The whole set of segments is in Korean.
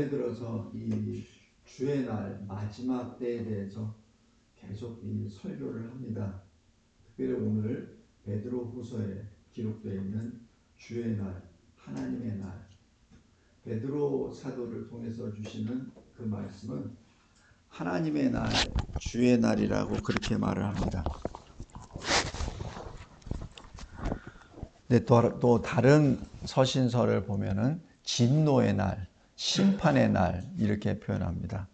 올해 들어서 이 주의 날 마지막 때에 대해서 계속 이 설교를 합니다. 특별히 오늘 베드로후서에 기록되어 있는 주의 날, 하나님의 날, 베드로 사도를 통해서 주시는 그 말씀은 하나님의 날, 주의 날이라고 그렇게 말을 합니다. 근데 또 다른 서신서를 보면은 진노의 날, 심판의 날 이렇게 표현합니다.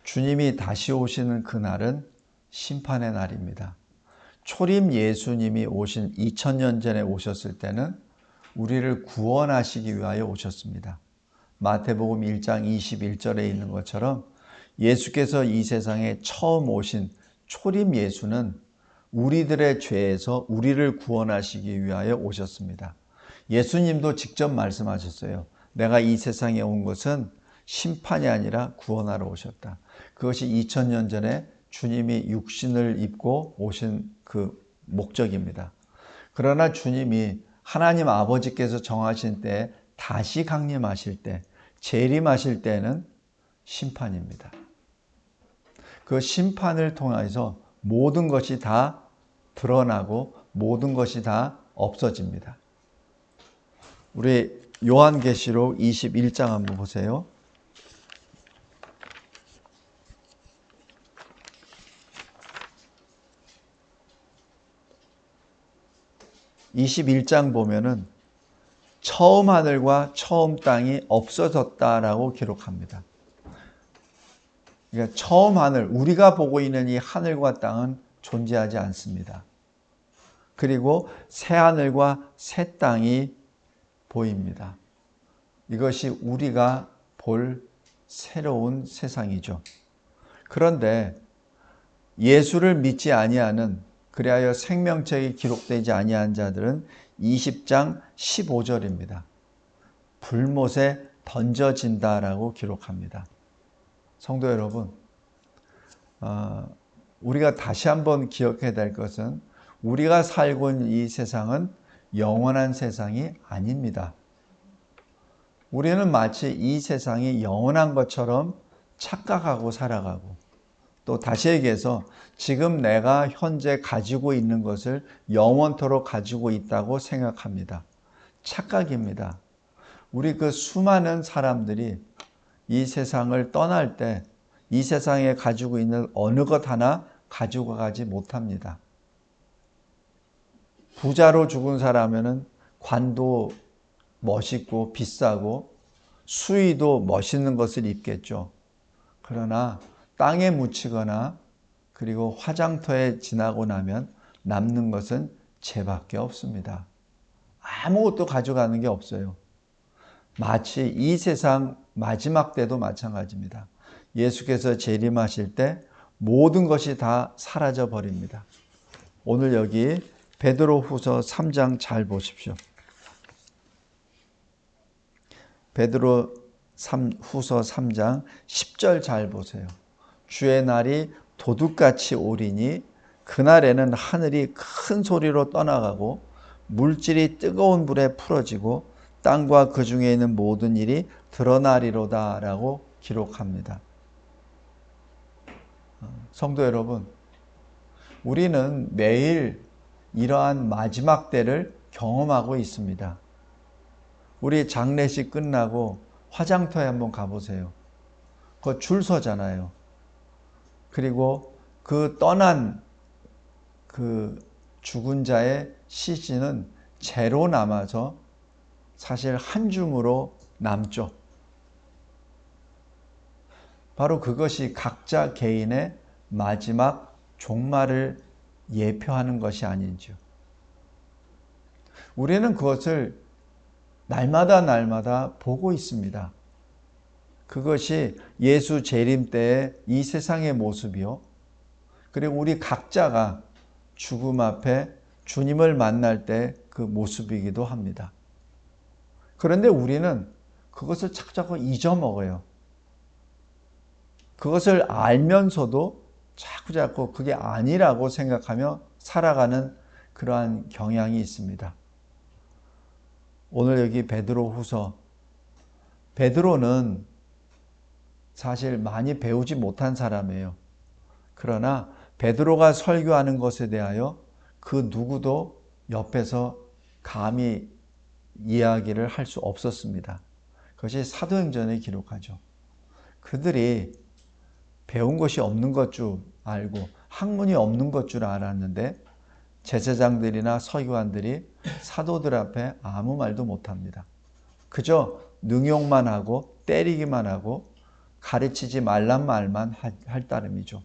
주님이 다시 오시는 그날은 심판의 날입니다. 초림 예수님이 오신 2000년 전에 오셨을 때는 우리를 구원하시기 위하여 오셨습니다. 마태복음 1장 21절에 있는 것처럼 예수께서 이 세상에 처음 오신 초림 예수는 우리들의 죄에서 우리를 구원하시기 위하여 오셨습니다. 예수님도 직접 말씀하셨어요. 내가 이 세상에 온 것은 심판이 아니라 구원하러 오셨다. 그것이 2000년 전에 주님이 육신을 입고 오신 그 목적입니다. 그러나 주님이 하나님 아버지께서 정하신 때에 다시 강림하실 때, 재림하실 때는 심판입니다. 그 심판을 통해서 모든 것이 다 드러나고 모든 것이 다 없어집니다. 우리 요한계시록 21장 한번 보세요. 21장 보면은 처음 하늘과 처음 땅이 없어졌다라고 기록합니다. 그러니까 처음 하늘, 우리가 보고 있는 이 하늘과 땅은 존재하지 않습니다. 그리고 새 하늘과 새 땅이 보입니다. 이것이 우리가 볼 새로운 세상이죠. 그런데 예수를 믿지 아니하는, 그리하여 생명책이 기록되지 아니한 자들은 20장 15절입니다. 불못에 던져진다라고 기록합니다. 성도 여러분, 우리가 다시 한번 기억해야 될 것은 우리가 살고 있는 이 세상은 영원한 세상이 아닙니다. 우리는 마치 이 세상이 영원한 것처럼 착각하고 살아가고, 또 다시 얘기해서 지금 내가 현재 가지고 있는 것을 영원토록 가지고 있다고 생각합니다. 착각입니다. 우리 그 수많은 사람들이 이 세상을 떠날 때 이 세상에 가지고 있는 어느 것 하나 가지고 가지 못합니다. 부자로 죽은 사람은 관도 멋있고 비싸고 수의도 멋있는 것을 입겠죠. 그러나 땅에 묻히거나 그리고 화장터에 지나고 나면 남는 것은 죄밖에 없습니다. 아무것도 가져가는 게 없어요. 마치 이 세상 마지막 때도 마찬가지입니다. 예수께서 재림하실 때 모든 것이 다 사라져 버립니다. 오늘 여기 베드로후서 3장 잘 보십시오. 베드로후서 3장 10절 잘 보세요. 주의 날이 도둑같이 오리니 그날에는 하늘이 큰 소리로 떠나가고 물질이 뜨거운 불에 풀어지고 땅과 그 중에 있는 모든 일이 드러나리로다 라고 기록합니다. 성도 여러분, 우리는 매일 이러한 마지막 때를 경험하고 있습니다. 우리 장례식 끝나고 화장터에 한번 가보세요. 그 줄 서잖아요. 그리고 그 떠난 그 죽은 자의 시신은 재로 남아서 사실 한 줌으로 남죠. 바로 그것이 각자 개인의 마지막 종말을 예표하는 것이 아닌지요. 우리는 그것을 날마다 보고 있습니다. 그것이 예수 재림 때의 이 세상의 모습이요. 그리고 우리 각자가 죽음 앞에 주님을 만날 때 그 모습이기도 합니다. 그런데 우리는 그것을 자꾸 잊어먹어요. 그것을 알면서도 자꾸 그게 아니라고 생각하며 살아가는 그러한 경향이 있습니다. 오늘 여기 베드로후서 베드로는 사실 많이 배우지 못한 사람이에요. 그러나 베드로가 설교하는 것에 대하여 그 누구도 옆에서 감히 이야기를 할 수 없었습니다. 그것이 사도행전에 기록하죠. 그들이 배운 것이 없는 것 줄 알고 학문이 없는 것 줄 알았는데 제사장들이나 서기관들이 사도들 앞에 아무 말도 못합니다. 그저 능욕만 하고 때리기만 하고 가르치지 말란 말만 할 따름이죠.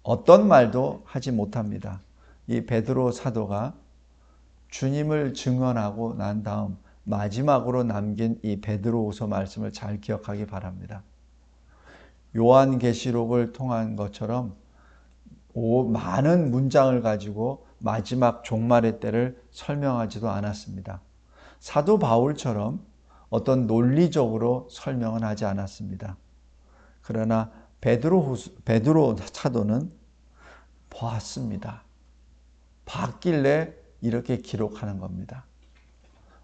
어떤 말도 하지 못합니다. 이 베드로 사도가 주님을 증언하고 난 다음 마지막으로 남긴 이 베드로후서 말씀을 잘 기억하기 바랍니다. 요한계시록을 통한 것처럼 많은 문장을 가지고 마지막 종말의 때를 설명하지도 않았습니다. 사도 바울처럼 어떤 논리적으로 설명은 하지 않았습니다. 그러나 베드로 사도는 보았습니다. 봤길래 이렇게 기록하는 겁니다.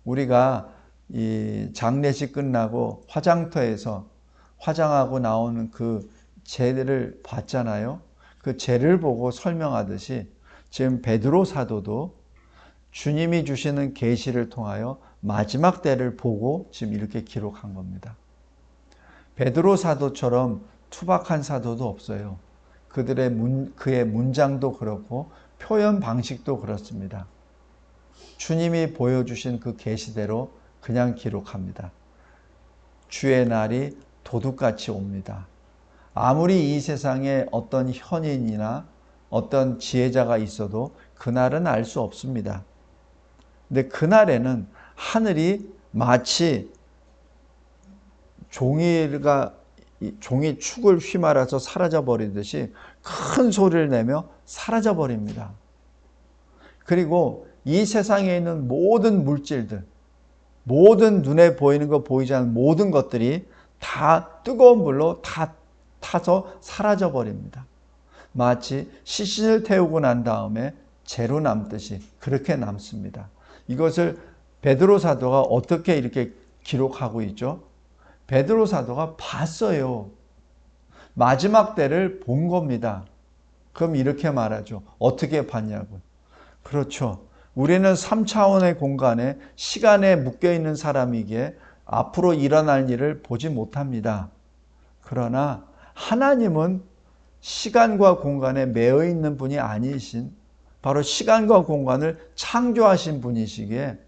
우리가 이 장례식 끝나고 화장터에서 화장하고 나오는 그 재를 봤잖아요. 그 재를 보고 설명하듯이 지금 베드로 사도도 주님이 주시는 계시를 통하여 마지막 때를 보고 지금 이렇게 기록한 겁니다. 베드로 사도처럼 투박한 사도도 없어요. 그의 문장도 그렇고 표현 방식도 그렇습니다. 주님이 보여주신 그 계시대로 그냥 기록합니다. 주의 날이 도둑같이 옵니다. 아무리 이 세상에 어떤 현인이나 어떤 지혜자가 있어도 그날은 알 수 없습니다. 근데 그날에는 하늘이 마치 종이 축을 휘말아서 사라져 버리듯이 큰 소리를 내며 사라져 버립니다. 그리고 이 세상에 있는 모든 물질들, 모든 눈에 보이는 것 보이지 않는 모든 것들이 다 뜨거운 불로 다 타서 사라져 버립니다. 마치 시신을 태우고 난 다음에 재로 남듯이 그렇게 남습니다. 이것을 베드로 사도가 어떻게 이렇게 기록하고 있죠? 베드로 사도가 봤어요. 마지막 때를 본 겁니다. 그럼 이렇게 말하죠. 어떻게 봤냐고. 그렇죠. 우리는 3차원의 공간에 시간에 묶여있는 사람이기에 앞으로 일어날 일을 보지 못합니다. 그러나 하나님은 시간과 공간에 매여 있는 분이 아니신 바로 시간과 공간을 창조하신 분이시기에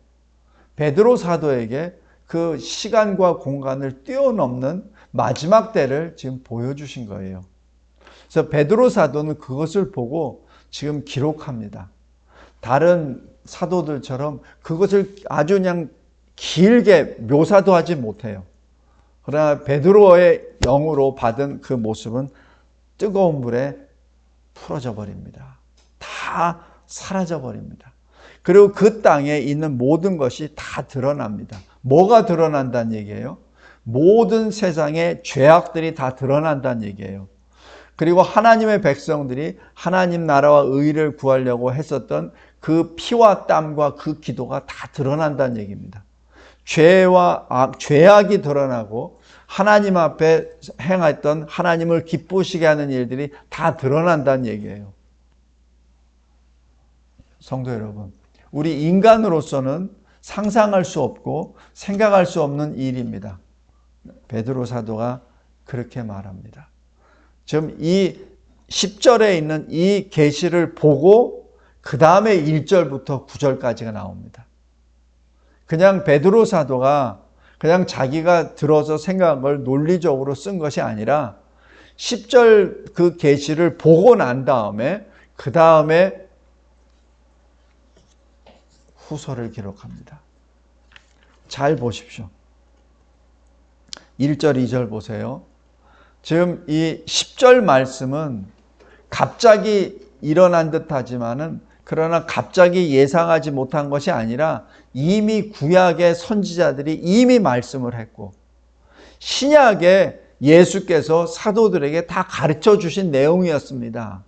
베드로 사도에게 그 시간과 공간을 뛰어넘는 마지막 때를 지금 보여주신 거예요. 그래서 베드로 사도는 그것을 보고 지금 기록합니다. 다른 사도들처럼 그것을 아주 그냥 길게 묘사도 하지 못해요. 그러나 베드로의 영으로 받은 그 모습은 뜨거운 불에 풀어져 버립니다. 다 사라져 버립니다. 그리고 그 땅에 있는 모든 것이 다 드러납니다. 뭐가 드러난다는 얘기예요? 모든 세상의 죄악들이 다 드러난다는 얘기예요. 그리고 하나님의 백성들이 하나님 나라와 의를 구하려고 했었던 그 피와 땀과 그 기도가 다 드러난다는 얘기입니다. 죄악이 드러나고 하나님 앞에 행했던 하나님을 기쁘시게 하는 일들이 다 드러난다는 얘기예요. 성도 여러분, 우리 인간으로서는 상상할 수 없고 생각할 수 없는 일입니다. 베드로 사도가 그렇게 말합니다. 지금 이 10절에 있는 이 계시를 보고 그 다음에 1절부터 9절까지가 나옵니다. 그냥 베드로 사도가 그냥 자기가 들어서 생각한 걸 논리적으로 쓴 것이 아니라 10절 그 계시를 보고 난 다음에 그 다음에 후서를 기록합니다. 잘 보십시오. 1절, 2절 보세요. 지금 이 10절 말씀은 갑자기 일어난 듯 하지만은 그러나 갑자기 예상하지 못한 것이 아니라 이미 구약의 선지자들이 이미 말씀을 했고 신약에 예수께서 사도들에게 다 가르쳐 주신 내용이었습니다.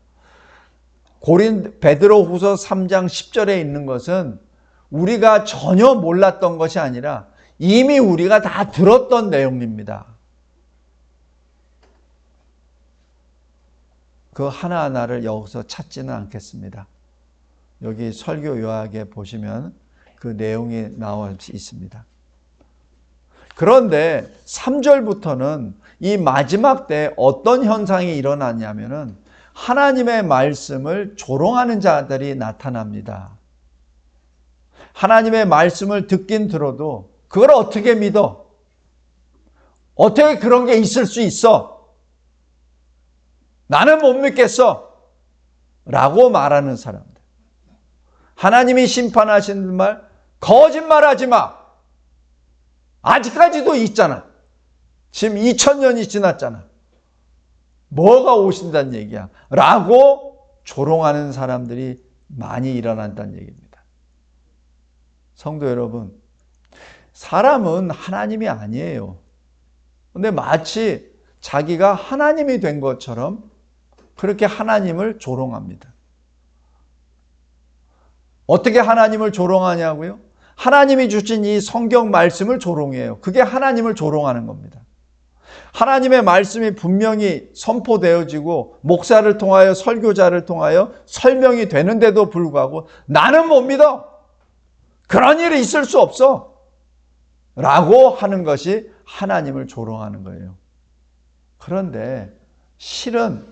베드로후서 3장 10절에 있는 것은 우리가 전혀 몰랐던 것이 아니라 이미 우리가 다 들었던 내용입니다. 그 하나하나를 여기서 찾지는 않겠습니다. 여기 설교 요약에 보시면 그 내용이 나와 있습니다. 그런데 3절부터는 이 마지막 때 어떤 현상이 일어나냐면은 하나님의 말씀을 조롱하는 자들이 나타납니다. 하나님의 말씀을 듣긴 들어도 그걸 어떻게 믿어? 어떻게 그런 게 있을 수 있어? 나는 못 믿겠어. 라고 말하는 사람들. 하나님이 심판하시는 말, 거짓말하지 마. 아직까지도 있잖아. 지금 2000년이 지났잖아. 뭐가 오신다는 얘기야. 라고 조롱하는 사람들이 많이 일어난다는 얘기입니다. 성도 여러분, 사람은 하나님이 아니에요. 근데 마치 자기가 하나님이 된 것처럼 그렇게 하나님을 조롱합니다. 어떻게 하나님을 조롱하냐고요? 하나님이 주신 이 성경 말씀을 조롱해요. 그게 하나님을 조롱하는 겁니다. 하나님의 말씀이 분명히 선포되어지고 목사를 통하여 설교자를 통하여 설명이 되는데도 불구하고 나는 못 믿어. 그런 일이 있을 수 없어. 라고 하는 것이 하나님을 조롱하는 거예요. 그런데 실은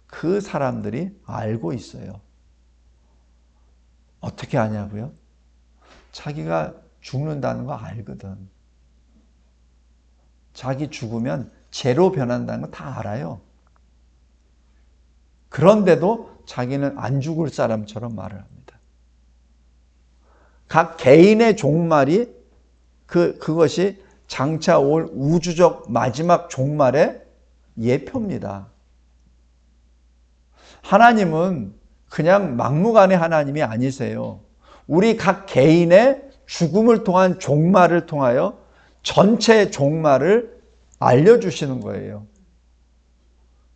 그 사람들이 알고 있어요. 어떻게 아냐고요? 자기가 죽는다는 거 알거든. 자기 죽으면 재로 변한다는 거 다 알아요. 그런데도 자기는 안 죽을 사람처럼 말을 합니다. 각 개인의 종말이 그것이 장차 올 우주적 마지막 종말의 예표입니다. 하나님은 그냥 막무가내 하나님이 아니세요. 우리 각 개인의 죽음을 통한 종말을 통하여 전체 종말을 알려주시는 거예요.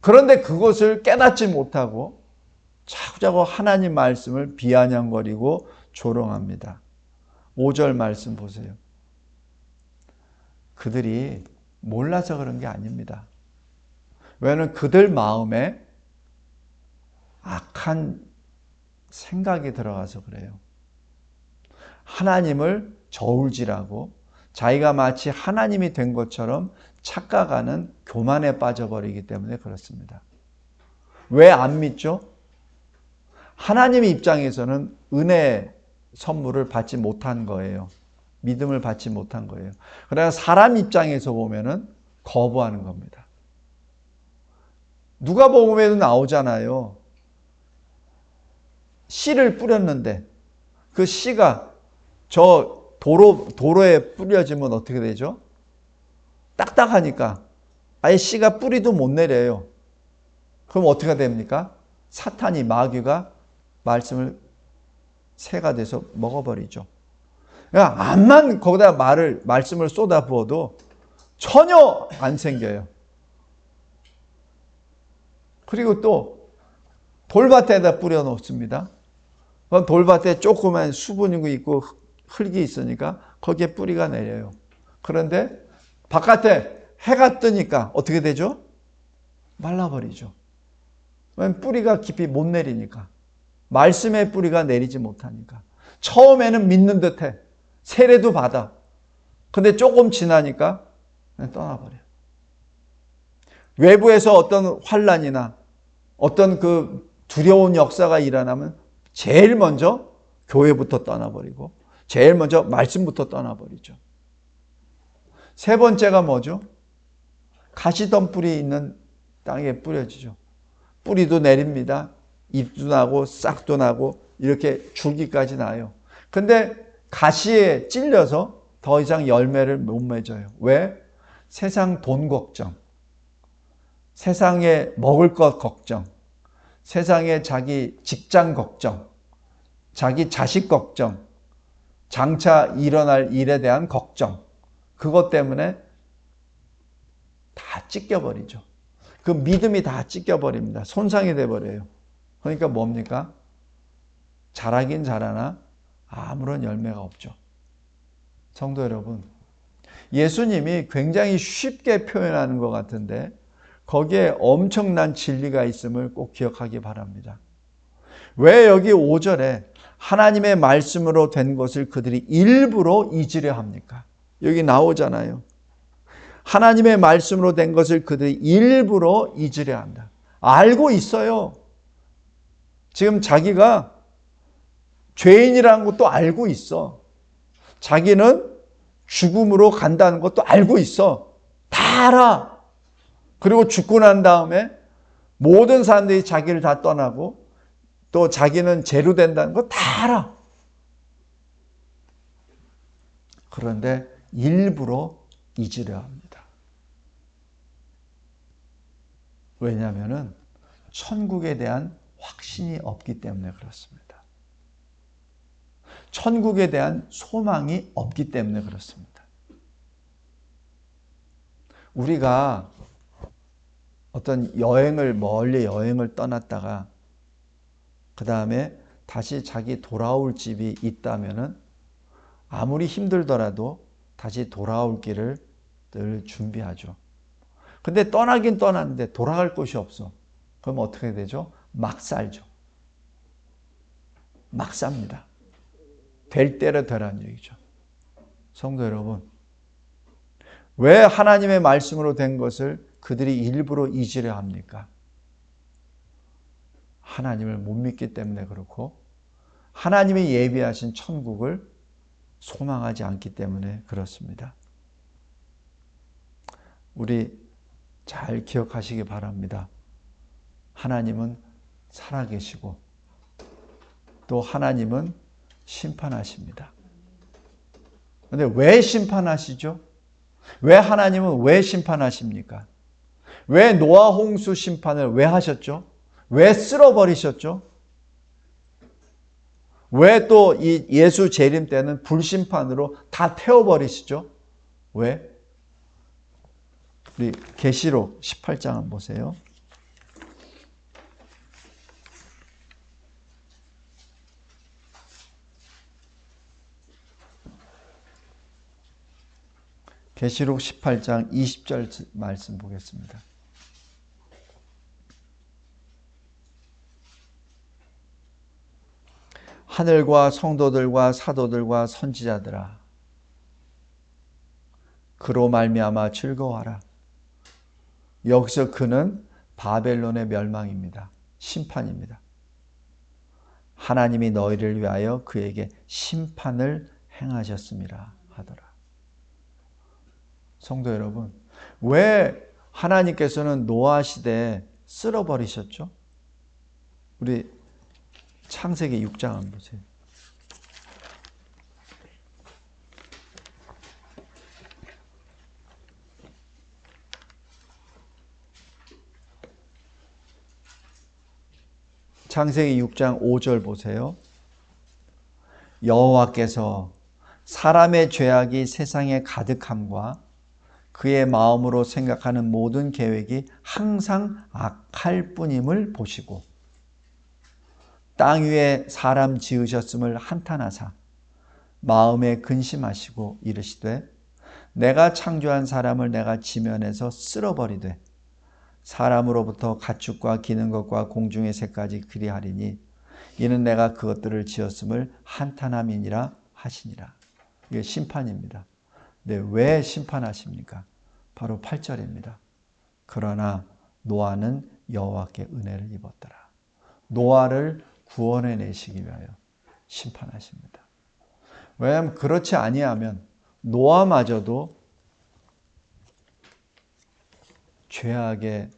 그런데 그것을 깨닫지 못하고 자꾸자꾸 하나님 말씀을 비아냥거리고 조롱합니다. 5절 말씀 보세요. 그들이 몰라서 그런 게 아닙니다. 왜냐하면 그들 마음에 악한 생각이 들어가서 그래요. 하나님을 저울질하고 자기가 마치 하나님이 된 것처럼 착각하는 교만에 빠져버리기 때문에 그렇습니다. 왜 안 믿죠? 하나님의 입장에서는 은혜의 선물을 받지 못한 거예요. 믿음을 받지 못한 거예요. 그러나 사람 입장에서 보면은 거부하는 겁니다. 누가복음에도 나오잖아요. 씨를 뿌렸는데 그 씨가 저 도로에 뿌려지면 어떻게 되죠? 딱딱하니까 아예 씨가 뿌리도 못 내려요. 그럼 어떻게 됩니까? 사탄이 마귀가 말씀을 새가 돼서 먹어버리죠. 그러니까 암만 거기다 말씀을 쏟아 부어도 전혀 안 생겨요. 그리고 또 돌밭에다 뿌려 놓습니다. 돌밭에 조그만 수분이 있고 흙이 있으니까 거기에 뿌리가 내려요. 그런데 바깥에 해가 뜨니까 어떻게 되죠? 말라버리죠. 왜냐면 뿌리가 깊이 못 내리니까. 말씀의 뿌리가 내리지 못하니까. 처음에는 믿는 듯해. 세례도 받아. 근데 조금 지나니까 그냥 떠나버려. 외부에서 어떤 환난이나 어떤 그 두려운 역사가 일어나면 제일 먼저 교회부터 떠나버리고 제일 먼저 말씀부터 떠나버리죠. 세 번째가 뭐죠? 가시덤불이 있는 땅에 뿌려지죠. 뿌리도 내립니다. 잎도 나고 싹도 나고 이렇게 줄기까지 나요. 근데 가시에 찔려서 더 이상 열매를 못 맺어요. 왜? 세상 돈 걱정, 세상에 먹을 것 걱정, 세상에 자기 직장 걱정, 자기 자식 걱정, 장차 일어날 일에 대한 걱정, 그것 때문에 다 찢겨버리죠. 그 믿음이 다 찢겨버립니다. 손상이 돼버려요. 그러니까 뭡니까? 자라긴 자라나 아무런 열매가 없죠. 성도 여러분, 예수님이 굉장히 쉽게 표현하는 것 같은데 거기에 엄청난 진리가 있음을 꼭 기억하기 바랍니다. 왜 여기 5절에 하나님의 말씀으로 된 것을 그들이 일부러 잊으려 합니까? 여기 나오잖아요. 하나님의 말씀으로 된 것을 그들이 일부러 잊으려 한다. 알고 있어요. 지금 자기가 죄인이라는 것도 알고 있어. 자기는 죽음으로 간다는 것도 알고 있어. 다 알아. 그리고 죽고 난 다음에 모든 사람들이 자기를 다 떠나고 또 자기는 죄로 된다는 거 다 알아. 그런데 일부러 잊으려 합니다. 왜냐하면 천국에 대한 확신이 없기 때문에 그렇습니다. 천국에 대한 소망이 없기 때문에 그렇습니다. 우리가 어떤 멀리 여행을 떠났다가 그 다음에 다시 자기 돌아올 집이 있다면은 아무리 힘들더라도 다시 돌아올 길을 늘 준비하죠. 근데 떠나긴 떠났는데 돌아갈 곳이 없어. 그럼 어떻게 되죠? 막 살죠. 막 삽니다. 될 대로 되라는 얘기죠. 성도 여러분, 왜 하나님의 말씀으로 된 것을 그들이 일부러 잊으려 합니까? 하나님을 못 믿기 때문에 그렇고 하나님이 예비하신 천국을 소망하지 않기 때문에 그렇습니다. 우리 잘 기억하시기 바랍니다. 하나님은 살아계시고 또 하나님은 심판하십니다. 그런데 왜 심판하시죠? 왜 하나님은 왜 심판하십니까? 왜 노아 홍수 심판을 왜 하셨죠? 왜 쓸어버리셨죠? 왜 또 이 예수 재림 때는 불심판으로 다 태워버리시죠? 왜? 우리 계시록 18장 한번 보세요. 계시록 18장 20절 말씀 보겠습니다. 하늘과 성도들과 사도들과 선지자들아, 그로 말미암아 즐거워하라. 여기서 그는 바벨론의 멸망입니다. 심판입니다. 하나님이 너희를 위하여 그에게 심판을 행하셨음이라 하더라. 성도 여러분, 왜 하나님께서는 노아 시대에 쓸어버리셨죠? 우리 창세기 6장 한번 보세요. 창세기 6장 5절 보세요. 여호와께서 사람의 죄악이 세상에 가득함과 그의 마음으로 생각하는 모든 계획이 항상 악할 뿐임을 보시고 땅 위에 사람 지으셨음을 한탄하사 마음에 근심하시고 이르시되 내가 창조한 사람을 내가 지면에서 쓸어버리되 사람으로부터 가축과 기는 것과 공중의 새까지 그리하리니 이는 내가 그것들을 지었음을 한탄함이니라 하시니라. 이게 심판입니다. 네, 왜 심판하십니까? 바로 8절입니다. 그러나 노아는 여호와께 은혜를 입었더라. 노아를 구원해 내시기 위하여 심판하십니다. 왜냐하면 그렇지 아니하면 노아마저도 죄악의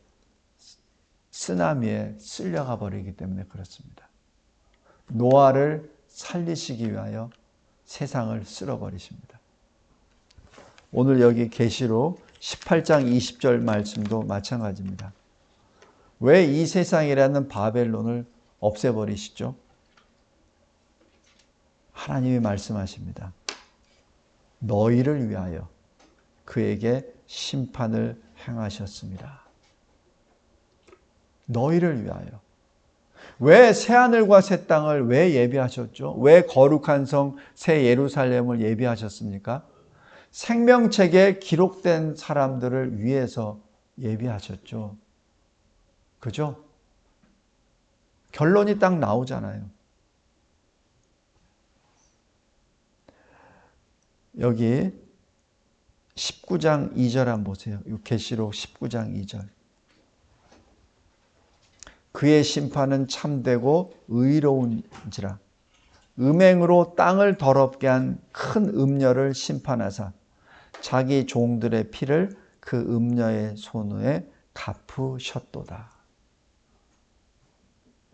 쓰나미에 쓸려가 버리기 때문에 그렇습니다. 노아를 살리시기 위하여 세상을 쓸어버리십니다. 오늘 여기 계시록 18장 20절 말씀도 마찬가지입니다. 왜 이 세상이라는 바벨론을 없애버리시죠? 하나님이 말씀하십니다. 너희를 위하여 그에게 심판을 행하셨습니다. 너희를 위하여. 왜 새하늘과 새 땅을 왜 예비하셨죠? 왜 거룩한 성 새 예루살렘을 예비하셨습니까? 생명책에 기록된 사람들을 위해서 예비하셨죠. 그죠? 결론이 딱 나오잖아요. 여기 19장 2절 한번 보세요. 계시록 19장 2절. 그의 심판은 참되고 의로운지라. 음행으로 땅을 더럽게 한 큰 음녀를 심판하사 자기 종들의 피를 그 음녀의 손에 갚으셨도다.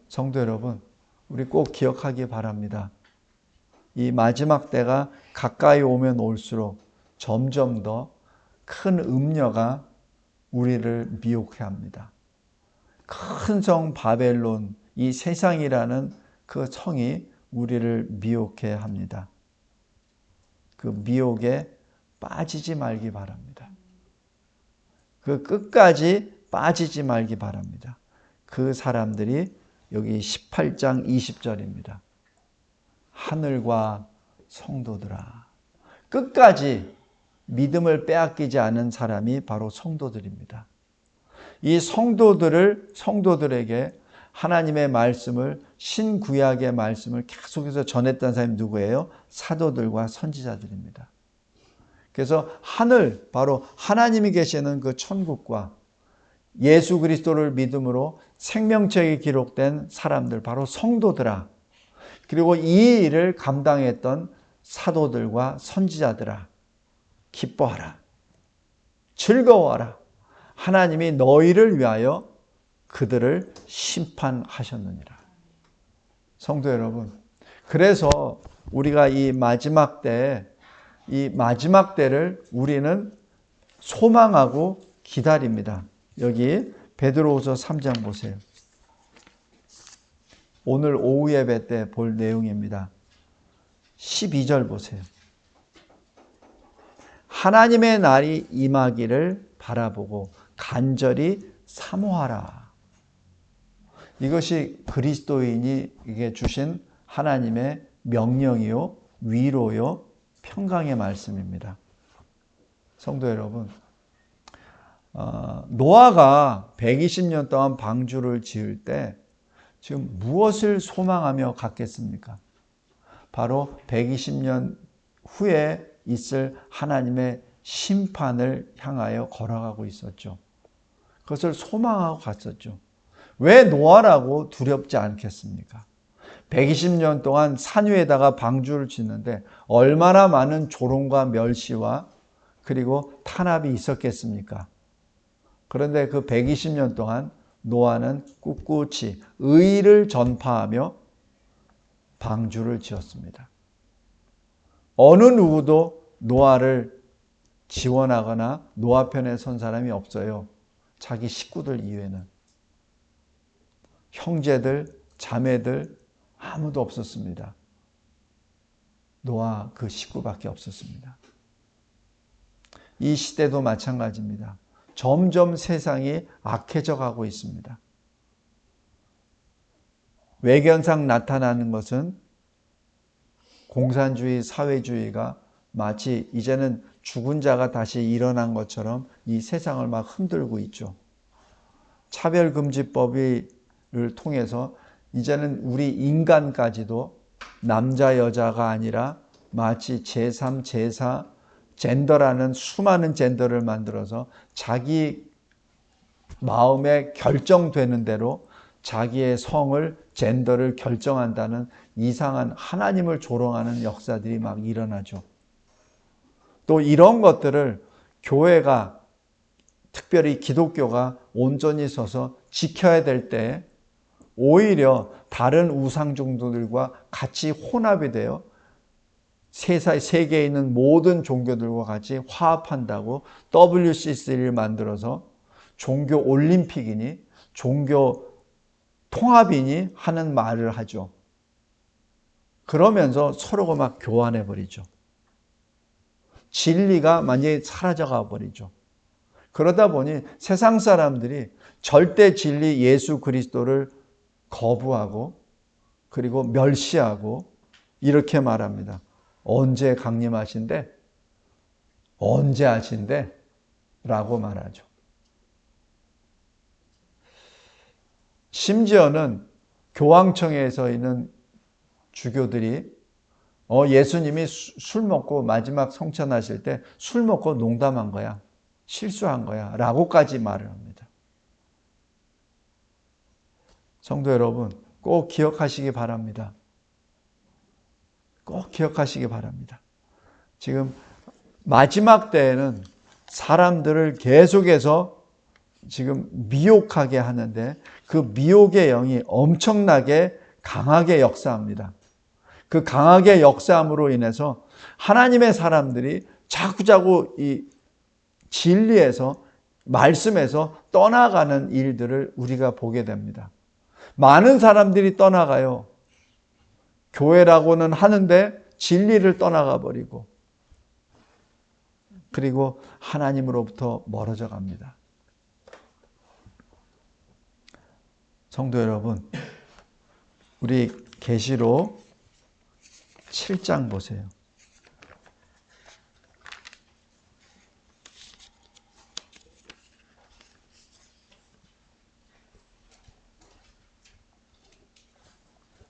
성도 여러분, 우리 꼭 기억하기 바랍니다. 이 마지막 때가 가까이 오면 올수록 점점 더 큰 음녀가 우리를 미혹해 합니다. 큰 성 바벨론, 이 세상이라는 그 성이 우리를 미혹해 합니다. 그 미혹에 빠지지 말기 바랍니다. 그 끝까지 빠지지 말기 바랍니다. 그 사람들이 여기 18장 20절입니다. 하늘과 성도들아. 끝까지 믿음을 빼앗기지 않은 사람이 바로 성도들입니다. 이 성도들에게 하나님의 말씀을, 신구약의 말씀을 계속해서 전했던 사람이 누구예요? 사도들과 선지자들입니다. 그래서 하늘, 바로 하나님이 계시는 그 천국과 예수 그리스도를 믿음으로 생명책에 기록된 사람들, 바로 성도들아. 그리고 이 일을 감당했던 사도들과 선지자들아. 기뻐하라. 즐거워하라. 하나님이 너희를 위하여 그들을 심판하셨느니라. 성도 여러분, 그래서 우리가 이 마지막 때를 우리는 소망하고 기다립니다. 여기 베드로후서 3장 보세요. 오늘 오후 예배 때 볼 내용입니다. 12절 보세요. 하나님의 날이 임하기를 바라보고 간절히 사모하라. 이것이 그리스도인이 이게 주신 하나님의 명령이요, 위로요, 평강의 말씀입니다. 성도 여러분, 노아가 120년 동안 방주를 지을 때 지금 무엇을 소망하며 갔겠습니까? 바로 120년 후에 있을 하나님의 심판을 향하여 걸어가고 있었죠. 그것을 소망하고 갔었죠. 왜 노아라고 두렵지 않겠습니까? 120년 동안 산 위에다가 방주를 짓는데 얼마나 많은 조롱과 멸시와 그리고 탄압이 있었겠습니까? 그런데 그 120년 동안 노아는 꿋꿋이 의를 전파하며 방주를 지었습니다. 어느 누구도 노아를 지원하거나 노아 편에 선 사람이 없어요. 자기 식구들 이외에는. 형제들, 자매들 아무도 없었습니다. 노아 그 식구밖에 없었습니다. 이 시대도 마찬가지입니다. 점점 세상이 악해져 가고 있습니다. 외견상 나타나는 것은 공산주의, 사회주의가 마치 이제는 죽은 자가 다시 일어난 것처럼 이 세상을 막 흔들고 있죠. 차별금지법을 통해서 이제는 우리 인간까지도 남자, 여자가 아니라 마치 제3, 제4 젠더라는 수많은 젠더를 만들어서 자기 마음에 결정되는 대로 자기의 성을, 젠더를 결정한다는 이상한 하나님을 조롱하는 역사들이 막 일어나죠. 또 이런 것들을 교회가, 특별히 기독교가 온전히 서서 지켜야 될 때 오히려 다른 우상종들과 같이 혼합이 되어 세계에 있는 모든 종교들과 같이 화합한다고 WCC를 만들어서 종교 올림픽이니 종교 통합이니 하는 말을 하죠. 그러면서 서로가 막 교환해 버리죠. 진리가 완전히 사라져가 버리죠. 그러다 보니 세상 사람들이 절대 진리 예수 그리스도를 거부하고 그리고 멸시하고 이렇게 말합니다. 언제 강림하신대? 언제 하신대? 라고 말하죠. 심지어는 교황청에서 있는 주교들이 예수님이 술 먹고 마지막 성천하실 때 술 먹고 농담한 거야. 실수한 거야. 라고까지 말을 합니다. 성도 여러분, 꼭 기억하시기 바랍니다. 꼭 기억하시기 바랍니다. 지금 마지막 때에는 사람들을 계속해서 지금 미혹하게 하는데 그 미혹의 영이 엄청나게 강하게 역사합니다. 그 강하게 역사함으로 인해서 하나님의 사람들이 자꾸자꾸 이 진리에서 말씀에서 떠나가는 일들을 우리가 보게 됩니다. 많은 사람들이 떠나가요. 교회라고는 하는데 진리를 떠나가 버리고 그리고 하나님으로부터 멀어져 갑니다. 성도 여러분, 우리 계시록 7장 보세요.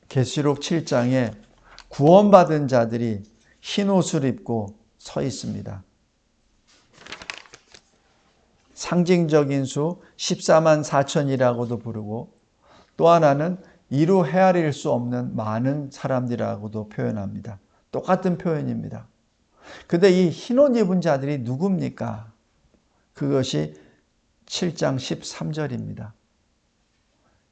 계시록 7장에 구원받은 자들이 흰 옷을 입고 서 있습니다. 상징적인 수 14만 4천이라고도 부르고 또 하나는 이루 헤아릴 수 없는 많은 사람들이라고도 표현합니다. 똑같은 표현입니다. 근데 이 흰옷 입은 자들이 누굽니까? 그것이 7장 13절입니다.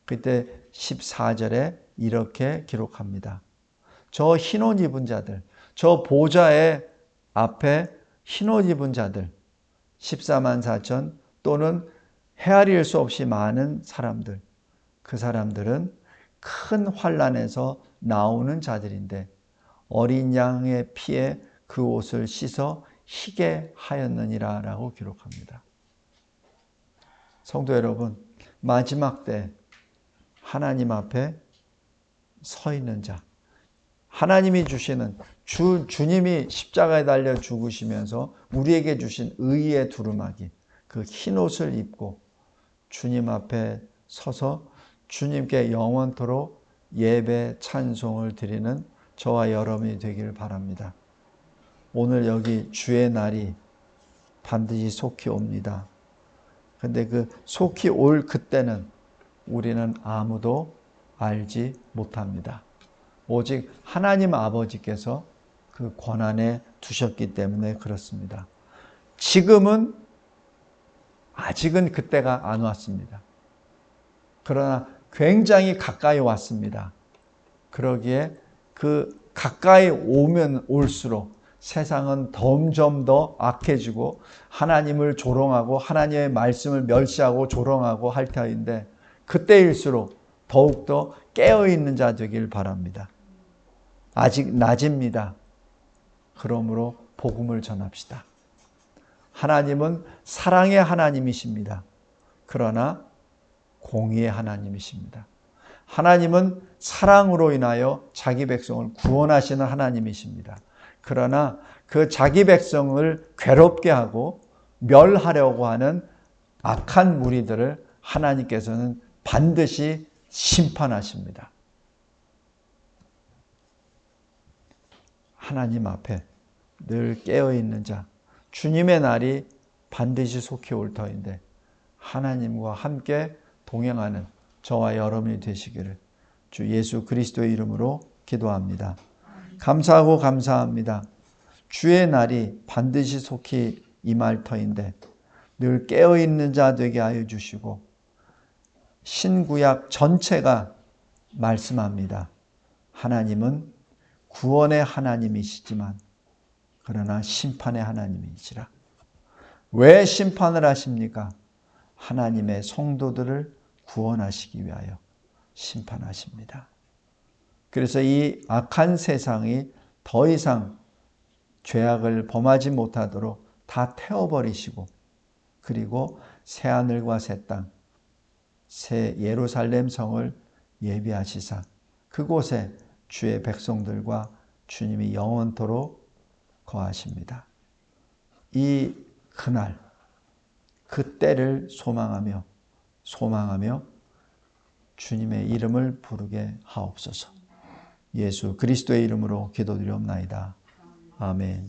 그때 14절에 이렇게 기록합니다. 저 흰옷 입은 자들, 저 보좌의 앞에 흰옷 입은 자들, 14만 4천 또는 헤아릴 수 없이 많은 사람들, 그 사람들은 큰 환난에서 나오는 자들인데 어린 양의 피에 그 옷을 씻어 희게 하였느니라 라고 기록합니다. 성도 여러분, 마지막 때 하나님 앞에 서 있는 자, 하나님이 주시는 주님이 십자가에 달려 죽으시면서 우리에게 주신 의의 두루마기, 그 흰옷을 입고 주님 앞에 서서 주님께 영원토록 예배 찬송을 드리는 저와 여러분이 되기를 바랍니다. 오늘 여기 주의 날이 반드시 속히 옵니다. 근데 그 속히 올 그때는 우리는 아무도 알지 못합니다. 오직 하나님 아버지께서 그 권한에 두셨기 때문에 그렇습니다. 지금은 아직은 그때가 안 왔습니다. 그러나 굉장히 가까이 왔습니다. 그러기에 그 가까이 오면 올수록 세상은 점점 더 악해지고 하나님을 조롱하고 하나님의 말씀을 멸시하고 조롱하고 할 터인데 그때일수록 더욱더 깨어있는 자 되길 바랍니다. 아직 낮입니다. 그러므로 복음을 전합시다. 하나님은 사랑의 하나님이십니다. 그러나 공의의 하나님이십니다. 하나님은 사랑으로 인하여 자기 백성을 구원하시는 하나님이십니다. 그러나 그 자기 백성을 괴롭게 하고 멸하려고 하는 악한 무리들을 하나님께서는 반드시 심판하십니다. 하나님 앞에 늘 깨어있는 자, 주님의 날이 반드시 속히 올 터인데 하나님과 함께 동행하는 저와 여러분이 되시기를 주 예수 그리스도의 이름으로 기도합니다. 감사하고 감사합니다. 주의 날이 반드시 속히 임할 터인데 늘 깨어있는 자 되게 하여 주시고 신구약 전체가 말씀합니다. 하나님은 구원의 하나님이시지만 그러나 심판의 하나님이시라. 왜 심판을 하십니까? 하나님의 성도들을 구원하시기 위하여 심판하십니다. 그래서 이 악한 세상이 더 이상 죄악을 범하지 못하도록 다 태워버리시고 그리고 새하늘과 새 땅, 새 예루살렘 성을 예비하시사 그곳에 주의 백성들과 주님이 영원토록 거하십니다. 이 그날, 그때를 소망하며 주님의 이름을 부르게 하옵소서. 예수 그리스도의 이름으로 기도드리옵나이다. 아멘.